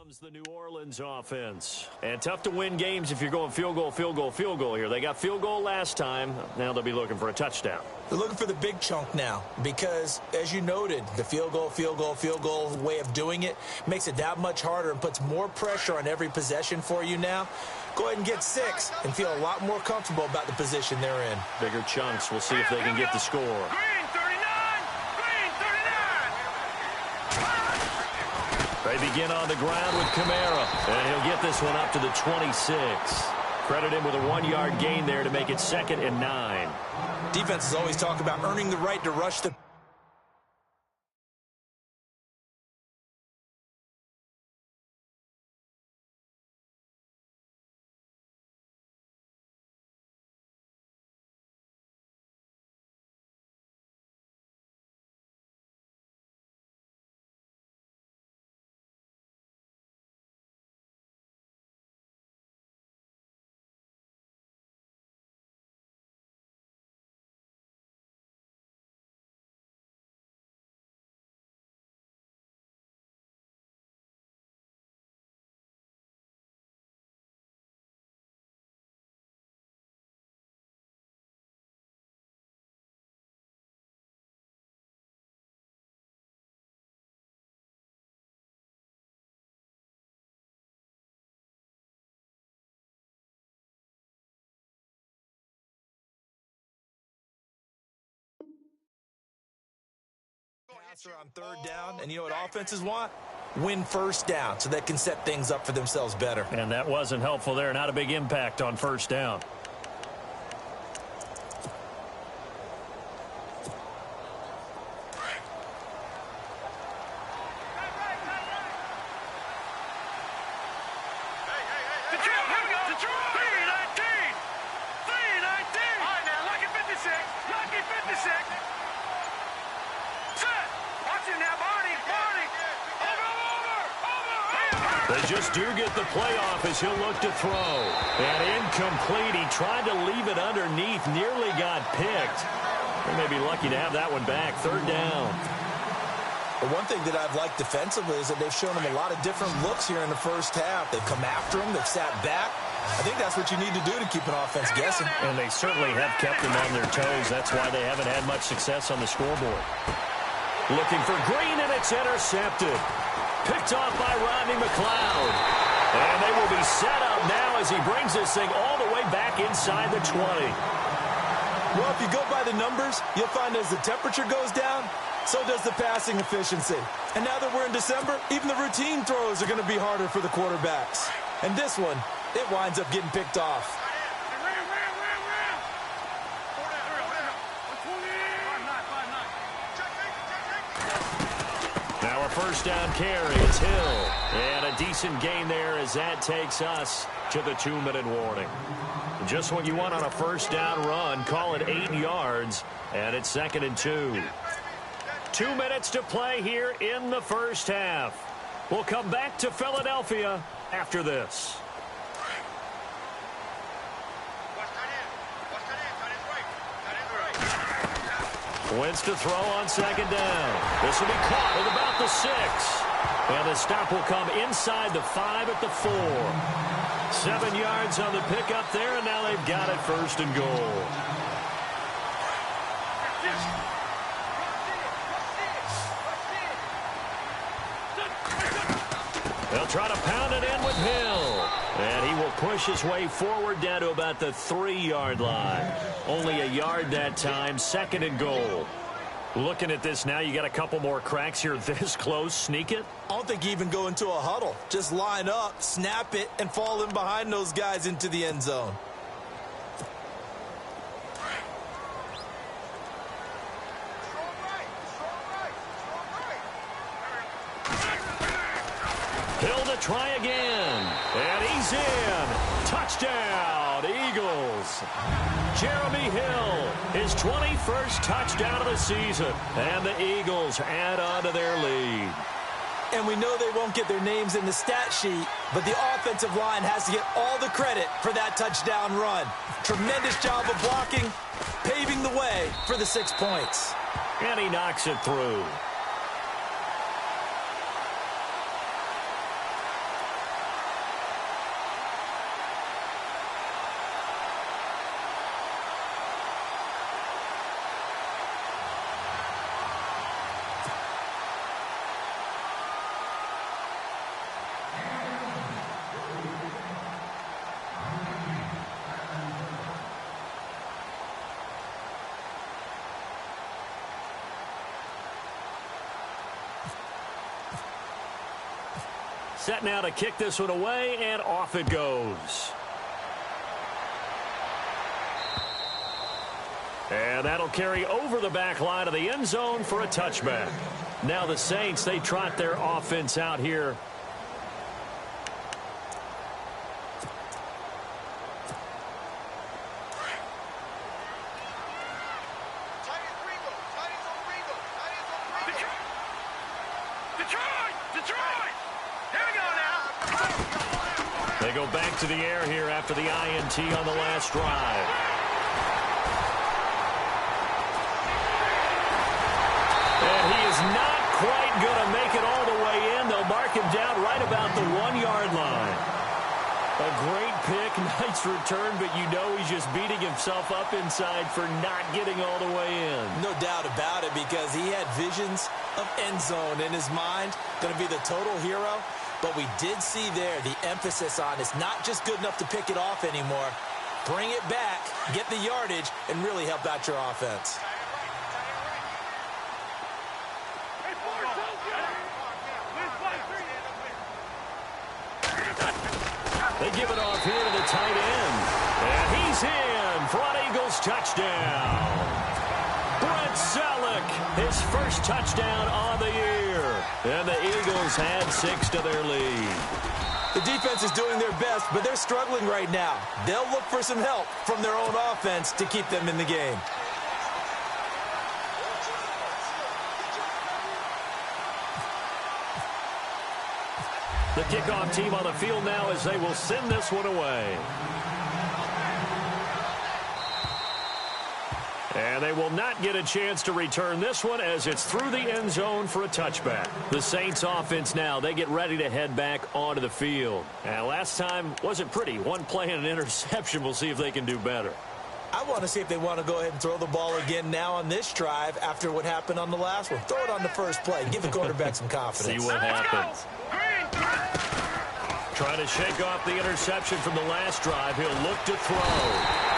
comes the New Orleans offense. And tough to win games if you're going field goal, field goal, field goal here. They got field goal last time. Now they'll be looking for a touchdown. They're looking for the big chunk now because, as you noted, the field goal way of doing it makes it that much harder and puts more pressure on every possession for you now. Go ahead and get 6 and feel a lot more comfortable about the position they're in. Bigger chunks. We'll see if they can get the score. Green 39! Green 39! They begin on the ground with Kamara, and he'll get this one up to the 26. Credit him with a 1-yard gain there to make it 2nd and 9. Defenses always talk about earning the right to rush the on 3rd down, and you know what offenses want? Win 1st down so they can set things up for themselves better. And that wasn't helpful there. Not a big impact on 1st down. They just do get the playoff as he'll look to throw. And incomplete. He tried to leave it underneath. Nearly got picked. They may be lucky to have that one back. 3rd down. The one thing that I've liked defensively is that they've shown him a lot of different looks here in the 1st half. They've come after him. They've sat back. I think that's what you need to do to keep an offense guessing. And they certainly have kept them on their toes. That's why they haven't had much success on the scoreboard. Looking for Green, and it's intercepted. Picked off by Rodney McLeod. And they will be set up now as he brings this thing all the way back inside the 20. Well, if you go by the numbers, you'll find as the temperature goes down, so does the passing efficiency. And now that we're in December, even the routine throws are going to be harder for the quarterbacks. And this one, it winds up getting picked off. Now a 1st down carry is Hill. And a decent gain there as that takes us to the 2-minute warning. Just what you want on a 1st down run. Call it 8 yards. And it's 2nd and 2. 2 minutes to play here in the 1st half. We'll come back to Philadelphia after this. Wentz to throw on 2nd down. This will be caught at about the 6. And the stop will come inside the 5 at the 4. 7 yards on the pickup there, and now they've got it 1st and goal. They'll try to pound it in with Hill. And he will push his way forward down to about the 3-yard line. Only a yard that time, 2nd and goal. Looking at this now, you got a couple more cracks here this close. Sneak it? I don't think you even go into a huddle. Just line up, snap it, and fall in behind those guys into the end zone. Hill to try again. And he's in. Touchdown, Eagles. Jeremy Hill, his 21st touchdown of the season. And the Eagles add on to their lead. And we know they won't get their names in the stat sheet, but the offensive line has to get all the credit for that touchdown run. Tremendous job of blocking, paving the way for the 6 points. And he knocks it through. Set now to kick this one away, and off it goes. And that'll carry over the back line of the end zone for a touchback. Now the Saints, they trot their offense out here. They go back to the air here after the INT on the last drive. And he is not quite going to make it all the way in. They'll mark him down right about the 1-yard line. A great pick, nice return, but you know he's just beating himself up inside for not getting all the way in. No doubt about it, because he had visions of end zone in his mind. Going to be the total hero. But we did see there the emphasis on it's not just good enough to pick it off anymore. Bring it back, get the yardage, and really help out your offense. They give it off here to the tight end. And he's in for an Eagles touchdown. Brett Selleck, his first touchdown on the year. And the Eagles had 6 to their lead. The defense is doing their best, but they're struggling right now. They'll look for some help from their own offense to keep them in the game. The kickoff team on the field now as they will send this one away. And they will not get a chance to return this one as it's through the end zone for a touchback. The Saints offense now, they get ready to head back onto the field. And last time wasn't pretty. One play and an interception. We'll see if they can do better. I want to see if they want to go ahead and throw the ball again now on this drive after what happened on the last one. Throw it on the first play. Give the quarterback some confidence. See what happens. Trying to shake off the interception from the last drive. He'll look to throw.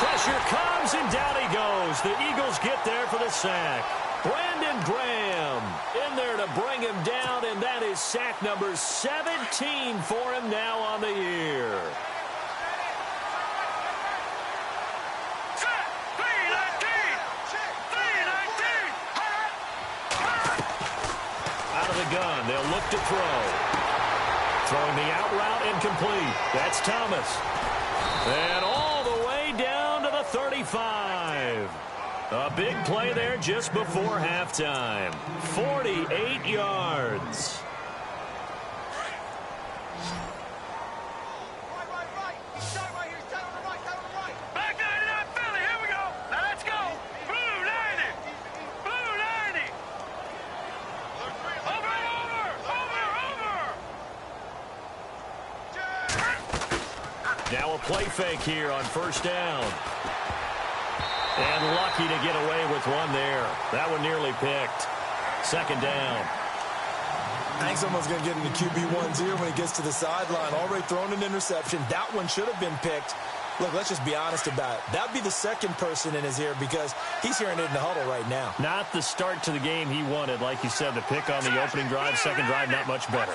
Pressure comes, and down he goes. The Eagles get there for the sack. Brandon Graham in there to bring him down, and that is sack number 17 for him now on the year. Out of the gun, they'll look to throw. Throwing the out route incomplete. That's Thomas. And all the way down to the 35. A big play there just before halftime. 48 yards. Now a play fake here on first down. And lucky to get away with one there. That one nearly picked. Second down. I think someone's going to get into QB1's ear when he gets to the sideline. Already thrown an interception. That one should have been picked. Look, let's just be honest about it. That would be the second person in his ear because he's hearing it in the huddle right now. Not the start to the game he wanted. Like you said, the pick on the opening drive, second drive, not much better.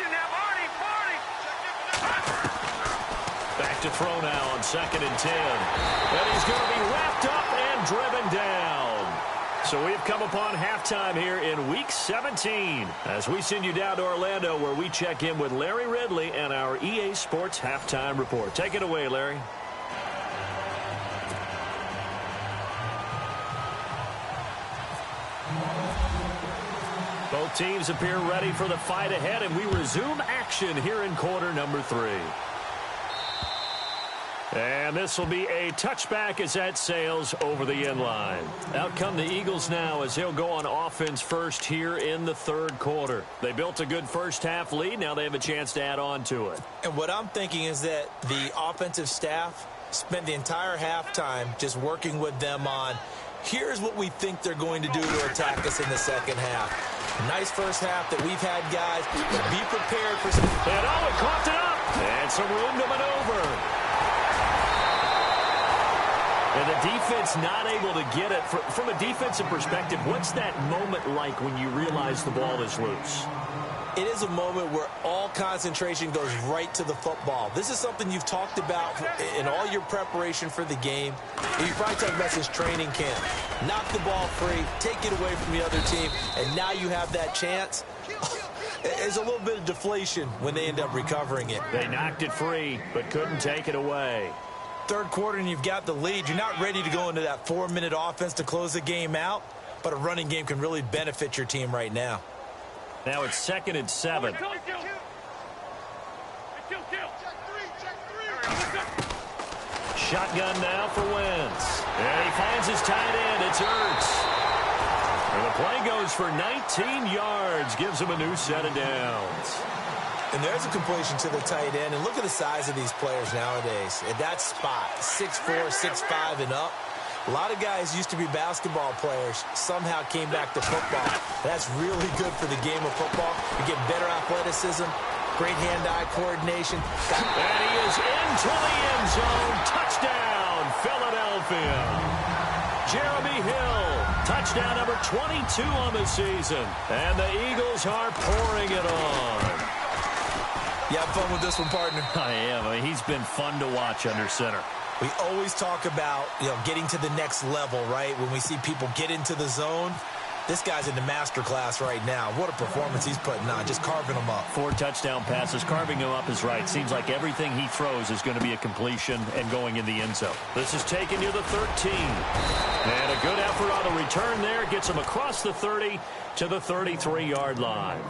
Back to throw now on 2nd and 10. And he's going to be wrapped up and driven down. So we've come upon halftime here in Week 17 as we send you down to Orlando where we check in with Larry Ridley and our EA Sports Halftime Report. Take it away, Larry. Both teams appear ready for the fight ahead, and we resume action here in quarter number 3. And this will be a touchback as that sails over the end line. Out come the Eagles now as they'll go on offense first here in the third quarter. They built a good first half lead. Now they have a chance to add on to it. And what I'm thinking is that the offensive staff spent the entire halftime just working with them on here's what we think they're going to do to attack us in the second half. Nice first half that we've had, guys. Be prepared for some... And oh, it coughed it up. And some room to maneuver. And the defense not able to get it. From a defensive perspective, what's that moment like when you realize the ball is loose? It is a moment where all concentration goes right to the football. This is something you've talked about in all your preparation for the game. You probably talked about this training camp. Knock the ball free, take it away from the other team, and now you have that chance. There's a little bit of deflation when they end up recovering it. They knocked it free, but couldn't take it away. Third quarter and you've got the lead. You're not ready to go into that 4-minute offense to close the game out, but a running game can really benefit your team right now. Now it's 2nd and 7. Shotgun now for Wentz. And he finds his tight end. It's Ertz. And the play goes for 19 yards. Gives him a new set of downs. And there's a completion to the tight end. And look at the size of these players nowadays. At that spot, 6'4", 6'5", and up. A lot of guys used to be basketball players, somehow came back to football. That's really good for the game of football. You get better athleticism, great hand-eye coordination. And he is into the end zone. Touchdown, Philadelphia. Jeremy Hill, touchdown number 22 on the season. And the Eagles are pouring it on. You have fun with this one, partner? I am. I mean, he's been fun to watch under center. We always talk about, getting to the next level, right? When we see people get into the zone, this guy's in the master class right now. What a performance he's putting on, just carving them up. 4 touchdown passes. Carving him up is right. Seems like everything he throws is going to be a completion and going in the end zone. This is taken near the 13. And a good effort on the return there. Gets him across the 30 to the 33-yard line.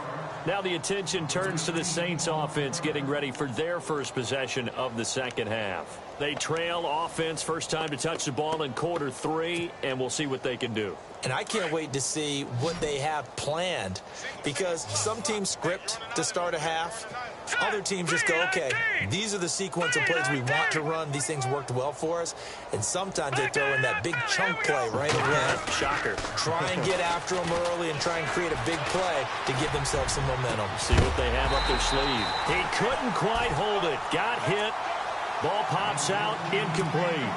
Now the attention turns to the Saints offense getting ready for their first possession of the second half. They trail offense first time to touch the ball in quarter 3, and we'll see what they can do. And I can't wait to see what they have planned, because some teams script to start a half. Other teams just go, okay, these are the sequence of plays we want to run. These things worked well for us. And sometimes they throw in that big chunk play right away. Shocker. Try and get after them early and try and create a big play to give themselves some momentum. See what they have up their sleeve. He couldn't quite hold it. Got hit. Ball pops out. Incomplete.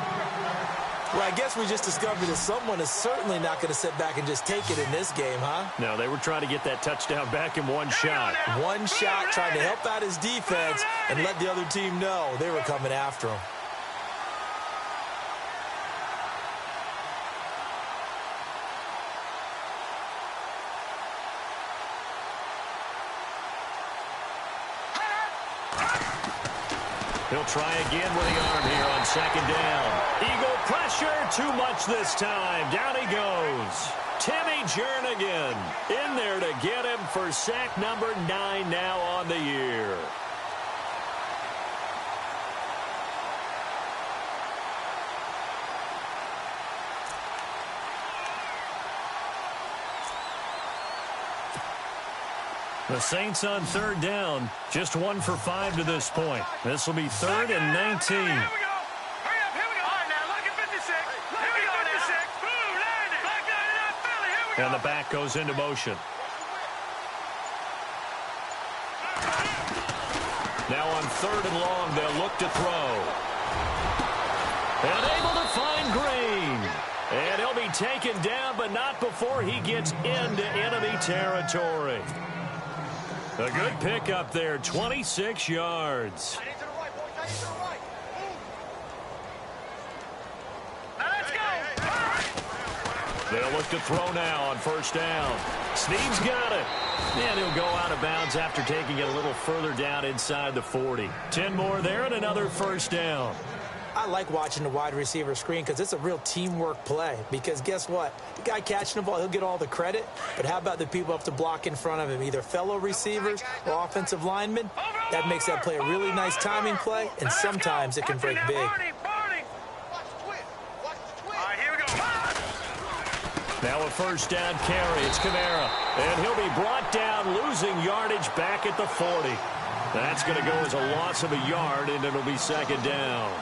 Well, I guess we just discovered that someone is certainly not going to sit back and just take it in this game, huh? No, they were trying to get that touchdown back in one shot. One shot, trying to help out his defense and let the other team know they were coming after him. He'll try again with the arm here on second down. Eagle pressure, too much this time. Down he goes. Timmy Jernigan in there to get him for sack number 9 now on the year. The Saints on third down, just 1 for 5 to this point. This will be 3rd and 19. Here we go. Hurry up, here we go. All right, now, look at 56. Look at 56. Boom, landed. Black 99 Philly, here we go. And the back goes into motion. Now on 3rd and long, they'll look to throw. And able to find Green. And he'll be taken down, but not before he gets into enemy territory. A good pickup there, 26 yards. Let's go. They'll look to throw now on first down. Snead's got it. And he'll go out of bounds after taking it a little further down inside the 40. 10 more there and another first down. I like watching the wide receiver screen because it's a real teamwork play. Because guess what? The guy catching the ball, he'll get all the credit. But how about the people up to block in front of him, either fellow receivers or offensive linemen? That makes that play a really nice timing play, and sometimes it can break big. All right, here we go. Now a first down carry. It's Kamara. And he'll be brought down, losing yardage back at the 40. That's going to go as a loss of a yard, and it'll be second down.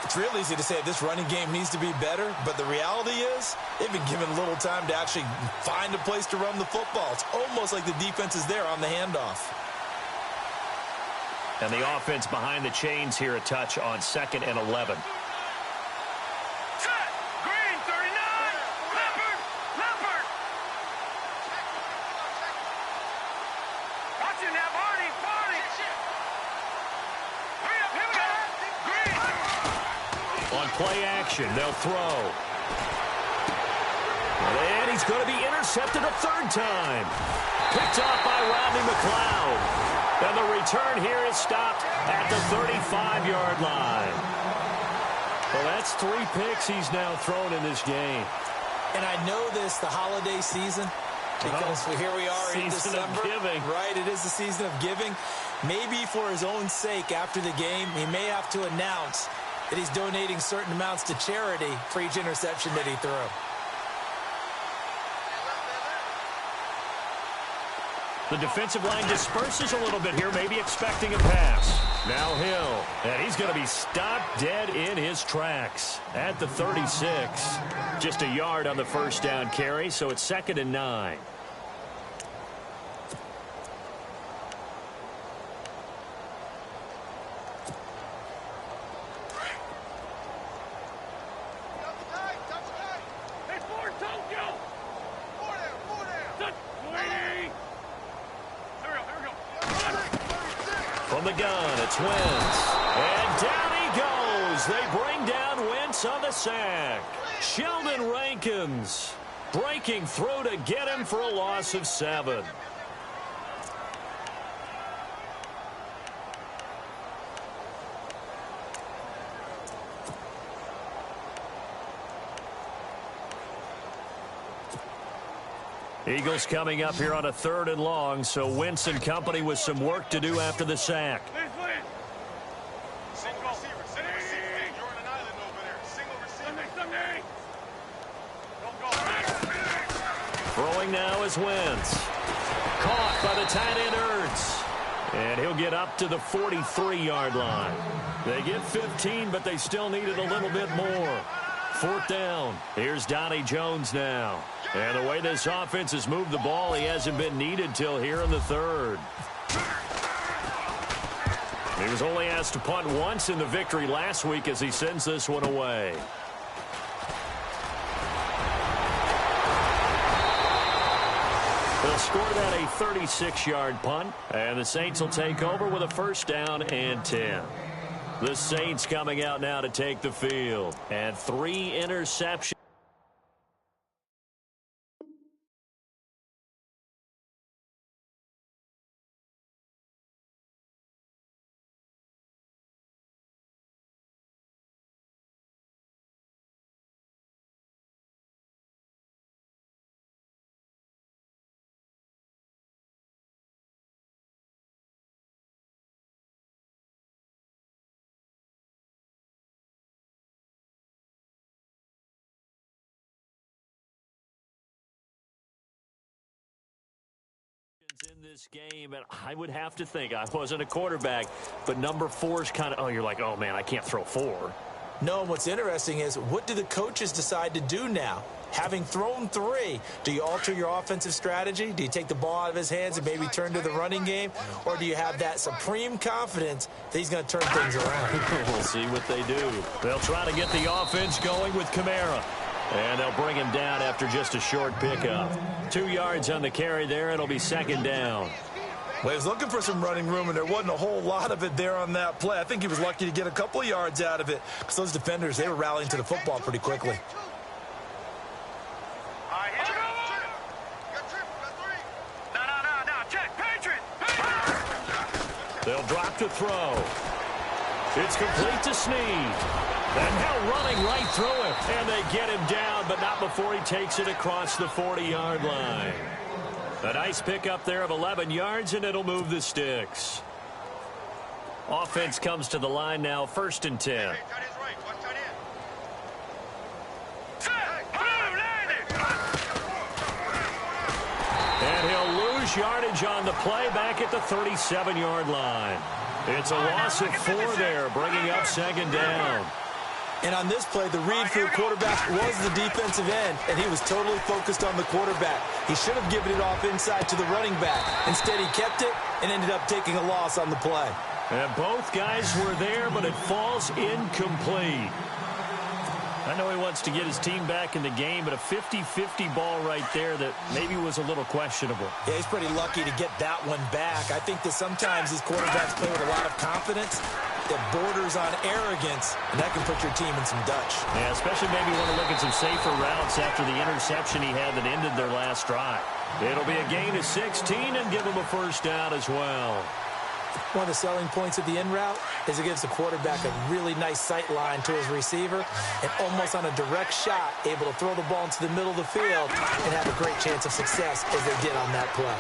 It's real easy to say this running game needs to be better, but the reality is they've been given little time to actually find a place to run the football. It's almost like the defense is there on the handoff. And the offense behind the chains here, a touch on 2nd and 11. Set. Green, 39. Leopard. Watch On play action, they'll throw. And he's going to be intercepted a third time. Picked off by Rodney McLeod. And the return here is stopped at the 35-yard line. Well, that's 3 picks he's now thrown in this game. And I know this, the holiday season, because here we are in December. Season of giving. Right, it is the season of giving. Maybe for his own sake after the game, he may have to announce that he's donating certain amounts to charity for each interception that he threw. The defensive line disperses a little bit here, maybe expecting a pass. Now Hill, and he's going to be stopped dead in his tracks at the 36. Just a yard on the first down carry, so it's 2nd and 9. From the gun, it's Wentz. And down he goes. They bring down Wentz on the sack. Sheldon Rankins breaking through to get him for a loss of 7. Eagles coming up here on a 3rd and long, so Wentz and company with some work to do after the sack. Throwing now is Wentz. Caught by the tight end Ertz. And he'll get up to the 43-yard line. They get 15, but they still needed a little bit more. 4th down. Here's Donnie Jones now. And the way this offense has moved the ball, he hasn't been needed till here in the 3rd. He was only asked to punt once in the victory last week as he sends this one away. They'll score that a 36-yard punt, and the Saints will take over with a 1st down and 10. The Saints coming out now to take the field, and 3 interceptions. In this game, and I would have to think, I wasn't a quarterback, but number 4 is kind of, oh, you're like, oh man, I can't throw 4. No, and what's interesting is, what do the coaches decide to do now? Having thrown 3, do you alter your offensive strategy? Do you take the ball out of his hands and maybe turn to the running game? Or do you have that supreme confidence that he's going to turn things around? We'll see what they do. They'll try to get the offense going with Kamara. And they'll bring him down after just a short pickup. 2 yards on the carry there. It'll be 2nd down. Well, he was looking for some running room, and there wasn't a whole lot of it there on that play. I think he was lucky to get a couple of yards out of it because those defenders, they were rallying to the football pretty quickly. They'll drop to throw. It's complete to Snead. And now running right through him. And they get him down, but not before he takes it across the 40-yard line. A nice pickup there of 11 yards, and it'll move the sticks. Offense comes to the line now, 1st and 10. And he'll lose yardage on the play back at the 37-yard line. It's a loss of 4 there, bringing up 2nd down. And on this play, the read for the quarterback was the defensive end, and he was totally focused on the quarterback. He should have given it off inside to the running back. Instead, he kept it and ended up taking a loss on the play. And both guys were there, but it falls incomplete. I know he wants to get his team back in the game, but a 50-50 ball right there that maybe was a little questionable. Yeah, he's pretty lucky to get that one back. I think that sometimes these quarterbacks play with a lot of confidence, that borders on arrogance, and that can put your team in some Dutch. Yeah, especially maybe want to look at some safer routes after the interception he had that ended their last drive. It'll be a gain of 16 and give him a first down as well. One of the selling points of the in route is it gives the quarterback a really nice sight line to his receiver and almost on a direct shot able to throw the ball into the middle of the field and have a great chance of success as they did on that play.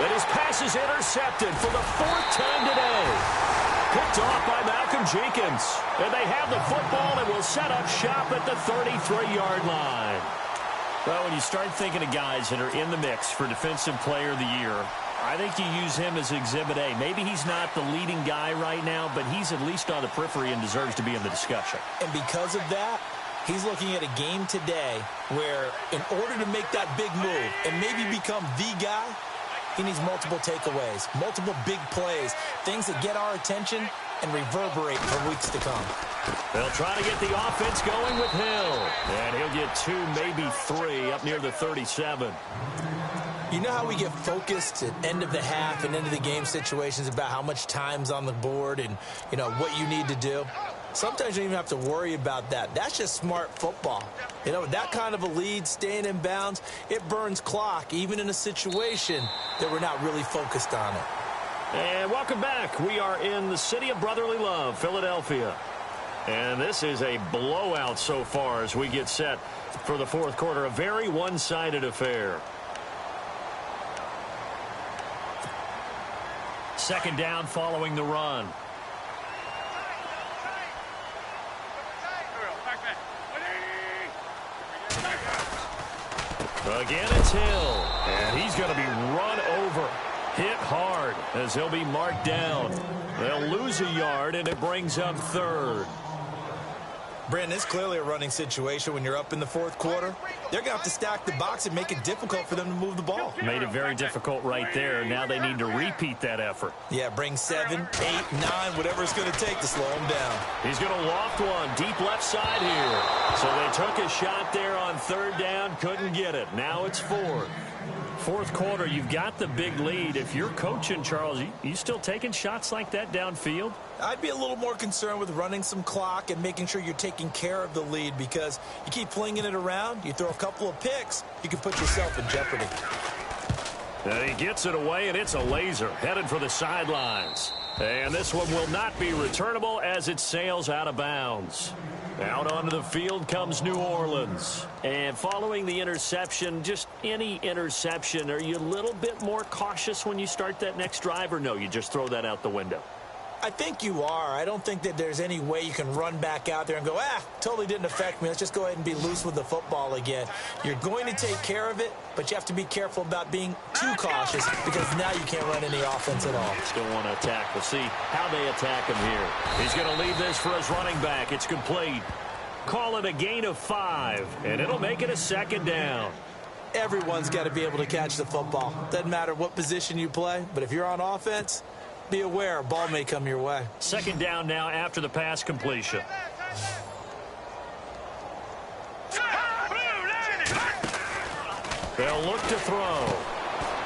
And his pass is intercepted for the 4th time today. Picked off by Malcolm Jenkins. And they have the football and will set up shop at the 33-yard line. Well, when you start thinking of guys that are in the mix for Defensive Player of the Year, I think you use him as Exhibit A. Maybe he's not the leading guy right now, but he's at least on the periphery and deserves to be in the discussion. And because of that, he's looking at a game today where in order to make that big move and maybe become the guy, he needs multiple takeaways, multiple big plays, things that get our attention and reverberate for weeks to come. They'll try to get the offense going with Hill. And he'll get 2, maybe 3 up near the 37. You know how we get focused at end of the half and end of the game situations about how much time's on the board and, you know, what you need to do? Sometimes you don't even have to worry about that. That's just smart football. You know, that kind of a lead, staying in bounds, it burns clock, even in a situation that we're not really focused on it. And welcome back. We are in the city of brotherly love, Philadelphia. And this is a blowout so far as we get set for the 4th quarter. A very one-sided affair. 2nd down following the run. Again, it's Hill. And he's going to be run over. Hit hard as he'll be marked down. They'll lose a yard, and it brings up 3rd. Brandon, it's clearly a running situation when you're up in the 4th quarter. They're going to have to stack the box and make it difficult for them to move the ball. Made it very difficult right there. Now they need to repeat that effort. Yeah, bring 7, 8, 9, whatever it's going to take to slow him down. He's going to loft one deep left side here. So they took a shot there on 3rd down, couldn't get it. Now it's 4th. 4th quarter, you've got the big lead. If you're coaching, Charles, you still taking shots like that downfield? I'd be a little more concerned with running some clock and making sure you're taking care of the lead because you keep flinging it around, you throw a couple of picks, you can put yourself in jeopardy. And he gets it away, and it's a laser headed for the sidelines. And this one will not be returnable as it sails out of bounds. Out onto the field comes New Orleans. And following the interception, just any interception, are you a little bit more cautious when you start that next drive, or no, you just throw that out the window? I think you are. I don't think that there's any way you can run back out there and go, totally didn't affect me. Let's just go ahead and be loose with the football again. You're going to take care of it, but you have to be careful about being too cautious because now you can't run any offense at all. Still want to attack. We'll see how they attack him here. He's going to leave this for his running back. It's complete. Call it a gain of 5, and it'll make it a 2nd down. Everyone's got to be able to catch the football. Doesn't matter what position you play, but if you're on offense, be aware a ball may come your way. 2nd down now after the pass completion. They'll look to throw.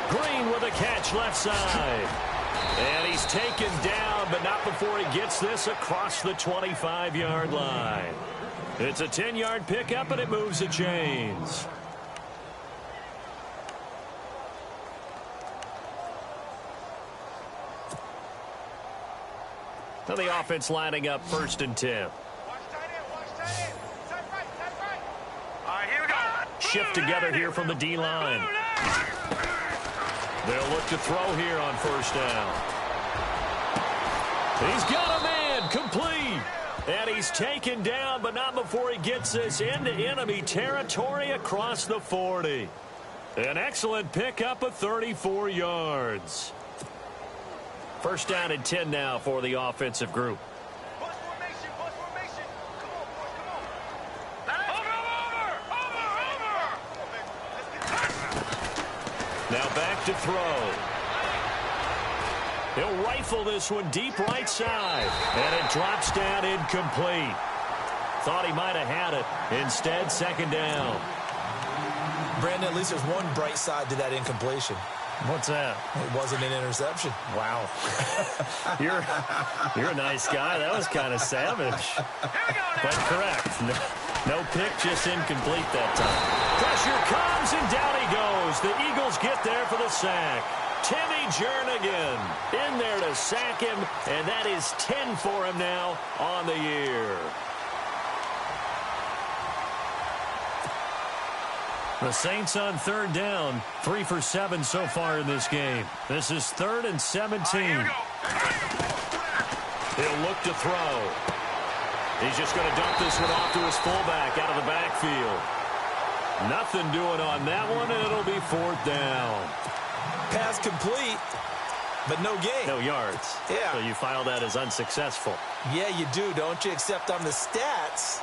Green with a catch left side. And he's taken down, but not before he gets this across the 25-yard line. It's a 10-yard pickup, and it moves the chains. Now the offense lining up 1st and 10. Shift together here from the D-line. They'll look to throw here on 1st down. He's got a man, complete. And he's taken down, but not before he gets this into enemy territory across the 40. An excellent pickup of 34 yards. 1st down and 10 now for the offensive group. Now back to throw. He'll rifle this one deep right side. And it drops down incomplete. Thought he might have had it. Instead, 2nd down. Brandon, at least there's one bright side to that incompletion. What's that? It wasn't an interception. Wow. You're a nice guy. That was kind of savage. But correct. No pick, just incomplete that time. Pressure comes, and down he goes. The Eagles get there for the sack. Timmy Jernigan in there to sack him, and that is 10 for him now on the year. The Saints on third down, 3 for 7 so far in this game. This is 3rd and 17. He'll look to throw. He's just going to dump this one off to his fullback out of the backfield. Nothing doing on that one, and it'll be 4th down. Pass complete, but no gain. No yards. Yeah. So you file that as unsuccessful. Yeah, you do, don't you? Except on the stats,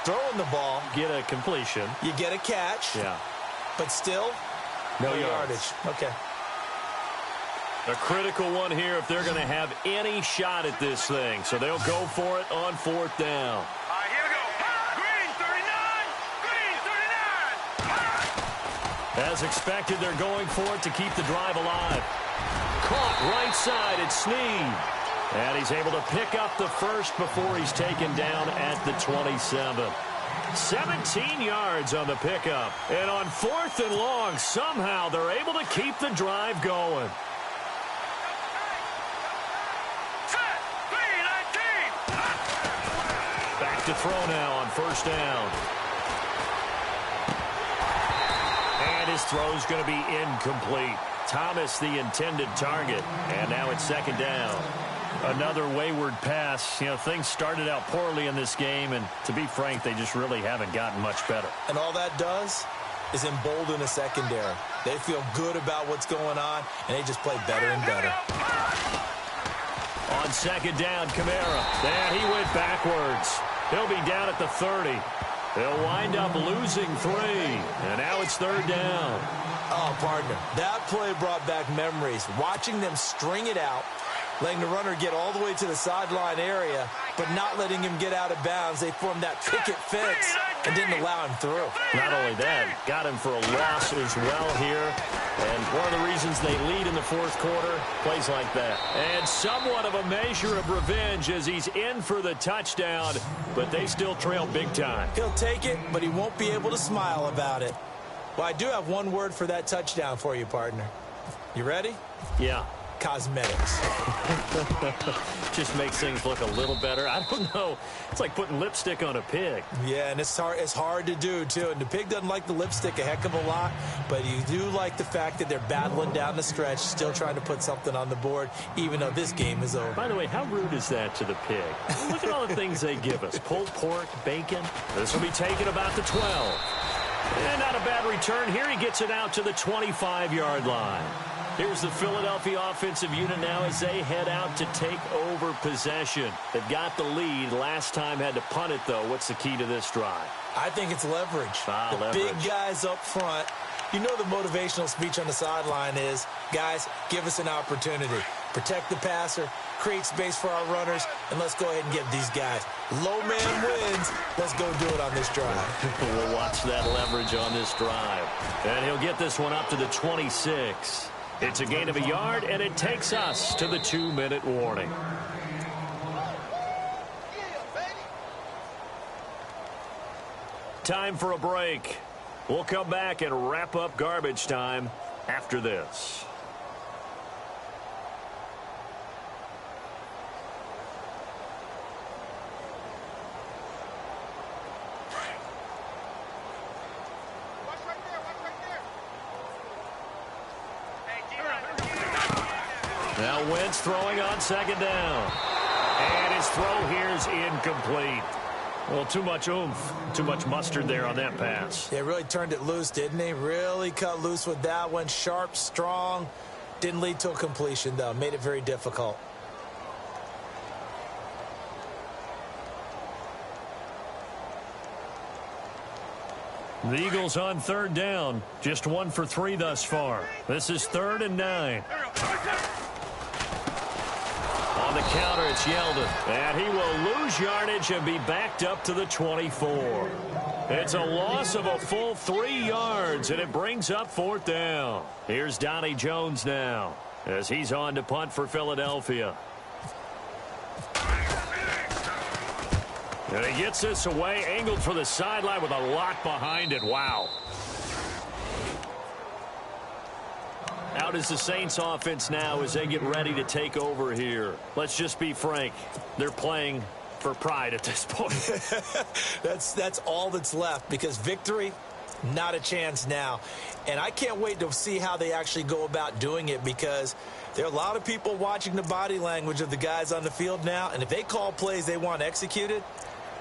throwing the ball, Get a completion. you get a catch. Yeah. But still, No yardage. Okay. A critical one here if they're going to have any shot at this thing. So they'll go for it on 4th down. All right, here we go. Green 39. Green 39. As expected, they're going for it to keep the drive alive. Caught right side, it's Snead. And he's able to pick up the first before he's taken down at the 27. 17 yards on the pickup. And on 4th and long, somehow they're able to keep the drive going. Set. 319. Back to throw now on 1st down. And his throw's going to be incomplete. Thomas, the intended target. And now it's 2nd down. Another wayward pass. You know, things started out poorly in this game, and to be frank, they just really haven't gotten much better. And all that does is embolden a secondary. They feel good about what's going on, and they just play better and better. On 2nd down, Kamara. And he went backwards. He'll be down at the 30. They'll wind up losing 3. And now it's 3rd down. Oh, partner, that play brought back memories. Watching them string it out, letting the runner get all the way to the sideline area, but not letting him get out of bounds. They formed that picket fence and didn't allow him through. Not only that, got him for a loss as well here. And one of the reasons they lead in the 4th quarter, plays like that. And somewhat of a measure of revenge as he's in for the touchdown, but they still trail big time. He'll take it, but he won't be able to smile about it. Well, I do have one word for that touchdown for you, partner. You ready? Yeah. Cosmetics. Just makes things look a little better. I don't know. It's like putting lipstick on a pig. Yeah, and it's hard to do, too. And the pig doesn't like the lipstick a heck of a lot, but you do like the fact that they're battling down the stretch, still trying to put something on the board, even though this game is over. By the way, how rude is that to the pig? Look at all the things they give us. Pulled pork, bacon. This will be taken about the 12. And not a bad return here. He gets it out to the 25-yard line. Here's the Philadelphia offensive unit now as they head out to take over possession. They've got the lead. Last time had to punt it, though. What's the key to this drive? I think it's leverage. Leverage. Big guys up front. You know the motivational speech on the sideline is, guys, give us an opportunity. Protect the passer, create space for our runners, and let's go ahead and give these guys. Low man wins. Let's go do it on this drive. We'll watch that leverage on this drive. And he'll get this one up to the 26. It's a gain of a yard, and it takes us to the 2-minute warning. Time for a break. We'll come back and wrap up garbage time after this. Now Wentz throwing on 2nd down. And his throw here is incomplete. Well, too much oomph, too much mustard there on that pass. Yeah, really turned it loose, didn't he? Really cut loose with that one. Sharp, strong. Didn't lead to a completion, though. Made it very difficult. The Eagles on 3rd down. Just 1 for 3 thus far. This is 3rd and 9. On the counter, it's Yeldon. And he will lose yardage and be backed up to the 24. It's a loss of a full 3 yards, and it brings up 4th down. Here's Donnie Jones now as he's on to punt for Philadelphia. And he gets this away, angled for the sideline with a lot behind it. Wow. Out is the Saints offense now as they get ready to take over here. Let's just be frank. They're playing for pride at this point. That's all that's left, because victory, not a chance now. And I can't wait to see how they actually go about doing it, because there are a lot of people watching the body language of the guys on the field now, and if they call plays they want executed,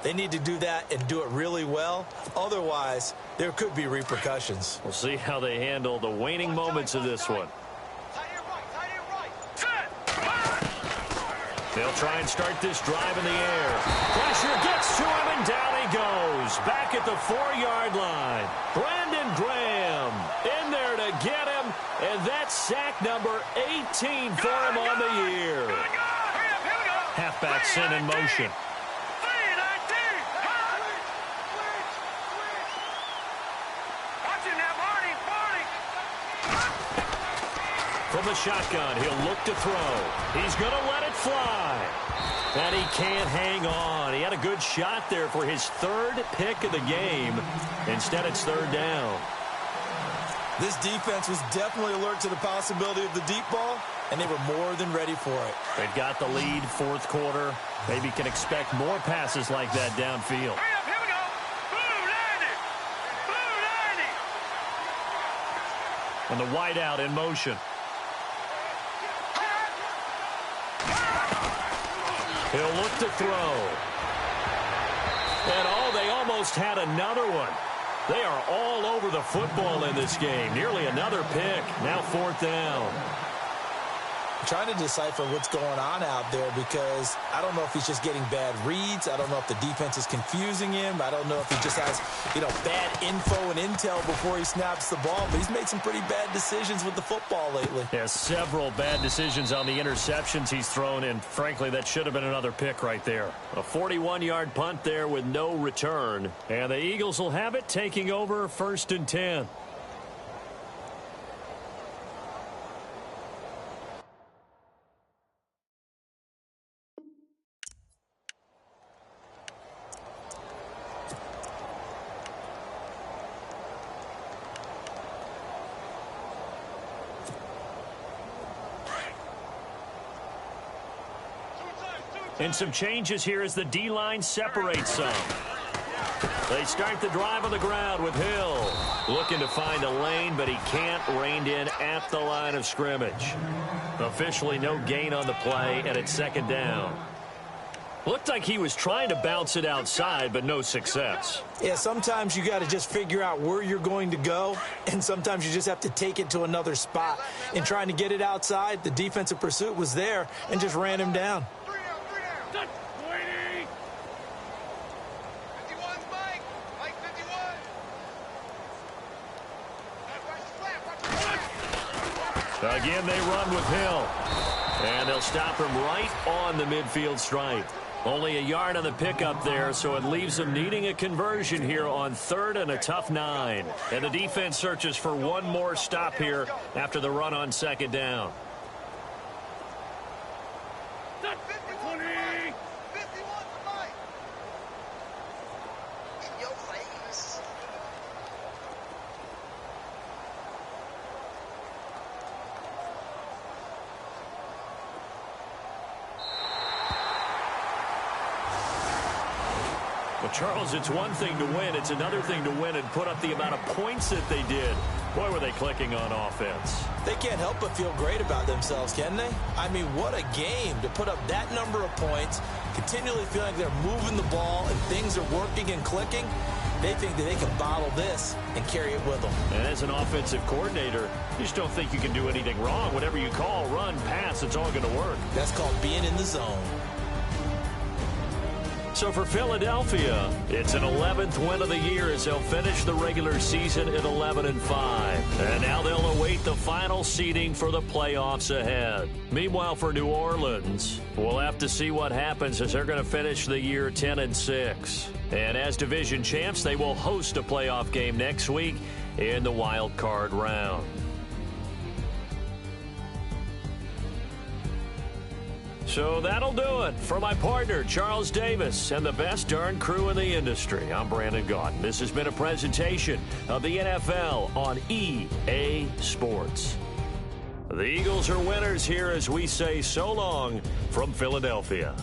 they need to do that and do it really well. Otherwise, there could be repercussions. We'll see how they handle the waning moments of this one. They'll try and start this drive in the air. Pressure gets to him, and down he goes. Back at the 4-yard line. Brandon Graham in there to get him, and that's sack number 18 for him on the year. Halfback sent in motion. From the shotgun, he'll look to throw. He's going to let it fly. And he can't hang on. He had a good shot there for his 3rd pick of the game. Instead, it's 3rd down. This defense was definitely alert to the possibility of the deep ball, and they were more than ready for it. They've got the lead, 4th quarter. Maybe can expect more passes like that downfield. Here we go. Blue landing. Blue landing. And the wideout in motion. He'll look to throw. And they almost had another one. They are all over the football in this game. Nearly another pick. Now 4th down. I'm trying to decipher what's going on out there, because I don't know if he's just getting bad reads. I don't know if the defense is confusing him. I don't know if he just has, bad info and intel before he snaps the ball. But he's made some pretty bad decisions with the football lately. Yeah, several bad decisions on the interceptions he's thrown, and frankly, that should have been another pick right there. A 41-yard punt there with no return. And the Eagles will have it, taking over 1st and 10. And some changes here as the D-line separates some. They start the drive on the ground with Hill. Looking to find a lane, but he can't. Reined in at the line of scrimmage. Officially no gain on the play, and it's 2nd down. Looked like he was trying to bounce it outside, but no success. Yeah, sometimes you got to just figure out where you're going to go, and sometimes you just have to take it to another spot. In trying to get it outside, the defensive pursuit was there and just ran him down. Again, they run with Hill. And they'll stop him right on the midfield stripe. Only a yard on the pickup there, so it leaves them needing a conversion here on 3rd and a tough 9. And the defense searches for one more stop here after the run on 2nd down. Well, Charles, it's one thing to win. It's another thing to win and put up the amount of points that they did. Boy, were they clicking on offense. They can't help but feel great about themselves, can they? I mean, what a game to put up that number of points, continually feeling like they're moving the ball and things are working and clicking. They think that they can bottle this and carry it with them. And as an offensive coordinator, you just don't think you can do anything wrong. Whatever you call, run, pass, it's all going to work. That's called being in the zone. So for Philadelphia, it's an 11th win of the year as they'll finish the regular season at 11-5. And now they'll await await the final seeding for the playoffs ahead. Meanwhile, for New Orleans, we'll have to see what happens as they're going to finish the year 10-6. And as division champs, they will host a playoff game next week in the wild card round. So that'll do it. For my partner, Charles Davis, and the best darn crew in the industry, I'm Brandon Gaudin. This has been a presentation of the NFL on EA Sports. The Eagles are winners here as we say so long from Philadelphia.